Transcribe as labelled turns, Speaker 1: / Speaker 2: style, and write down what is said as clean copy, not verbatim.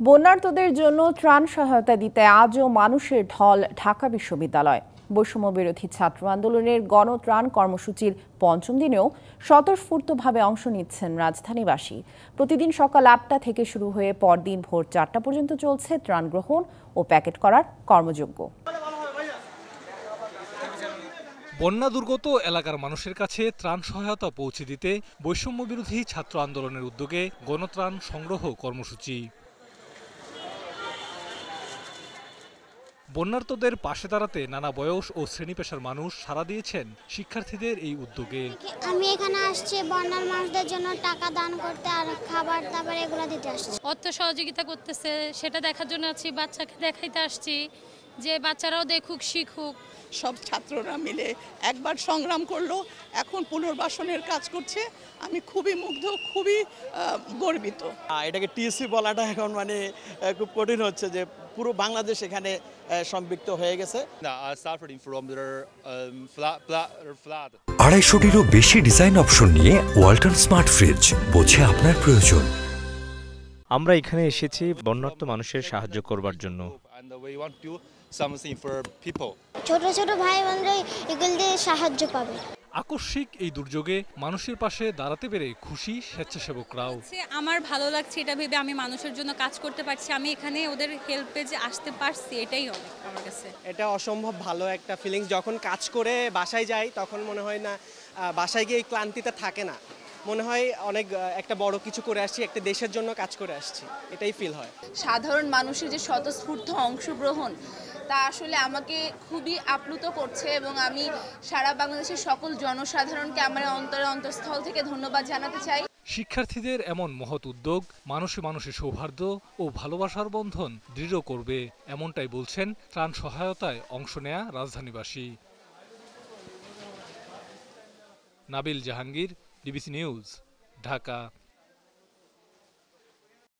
Speaker 1: বন্যার্তদের জন্য ত্রাণ সহায়তা দিতে আজও মানুষের ঢল ঢাকা বিশ্ববিদ্যালয়। বৈষম্য বিরোধী ছাত্র আন্দোলনের গণত্রাণ কর্মসূচির পঞ্চম দিনেও স্বতঃস্ফূর্তভাবে অংশ নিচ্ছেন রাজধানীবাসী। প্রতিদিন সকাল ৮টা থেকে শুরু হয়ে পরদিন ভোর ৪টা পর্যন্ত চলছে ত্রাণ গ্রহণ ও প্যাকেট করার কর্মযজ্ঞ।
Speaker 2: বন্যা দুর্গত এলাকার মানুষের কাছে ত্রাণ সহায়তা পৌঁছে দিতে বৈষম্য বিরোধী ছাত্র আন্দোলনের উদ্যোগে গণত্রাণ সংগ্রহ কর্মসূচি। বন্যার্তদের পাশে দাঁড়াতে নানা বয়স ও শ্রেণী পেশার মানুষ সাড়া দিয়েছেন শিক্ষার্থীদের এই উদ্যোগে।
Speaker 3: আমি এখানে আসছি বন্যার মানুষদের জন্য টাকা দান করতে আর খাবার দাবার এগুলো দিতে আসছি।
Speaker 4: অর্থ সহযোগিতা করতেছে সেটা দেখার জন্য আছি, বাচ্চাকে দেখাইতে আসছি যে বাচ্চারাও দেখুক শিখুক।
Speaker 5: সব ছাত্ররা মিলে একবার সংগ্রাম করলো, এখন পুনর্বাসনের কাজ করছে। আমি খুবই মুগ্ধ, খুবই গর্বিত।
Speaker 6: এটাকে টিএসসি বলাটা এখন খুব কঠিন হচ্ছে যে পুরো বাংলাদেশ এখানে সম্পৃক্ত হয়ে গেছে।
Speaker 7: ২৫০টিরও বেশি ডিজাইন অপশন নিয়ে ওয়ালটন স্মার্ট ফ্রিজ, বোঝে আপনার প্রয়োজন।
Speaker 8: আমরা এখানে এসেছি বন্যার্ত মানুষের সাহায্য করবার জন্য।
Speaker 3: ছোট ছোট ভাই বোনরা এগুলো দিয়ে সাহায্য পাবে।
Speaker 2: আকস্মিক এই দুর্যোগে মানুষের পাশে দাঁড়াতে পেরে খুশি স্বেচ্ছাসেবকরাও।
Speaker 4: আমার ভালো লাগছে এটা ভেবে, আমি মানুষের জন্য কাজ করতে পারছি, আমি এখানে ওদের হেল্পে যে আসতে পারছি, এটাই অনেক আমার কাছে।
Speaker 9: এটা অসম্ভব ভালো একটা ফিলিংস। যখন কাজ করে বাসায় যাই তখন মনে হয় না বাসায় গিয়ে এই ক্লান্তিটা থাকে না, মনে হয় অনেক একটা বড় কিছু করে আসছি, একটা দেশের জন্য কাজ করে আসছি, এটাই ফিল হয়।
Speaker 10: সাধারণ মানুষের যে স্বতঃস্ফূর্ত অংশগ্রহণ তা আসলে আমাকে খুবই আপ্লুত করছে এবং আমি সারা বাংলাদেশের সকল জনসাধারণকে আমার অন্তঃস্থল থেকে ধন্যবাদ জানাতে চাই।
Speaker 2: শিক্ষার্থীদের এমন মহৎ উদ্যোগ মানুষে মানুষে সৌহার্দ্য ও ভালোবাসার বন্ধন দৃঢ় করবে, এমনটাই বলছেন ত্রাণ সহায়তায় অংশ নেয়া রাজধানীবাসী। Nabil Jahangir, DBC news, Dhaka.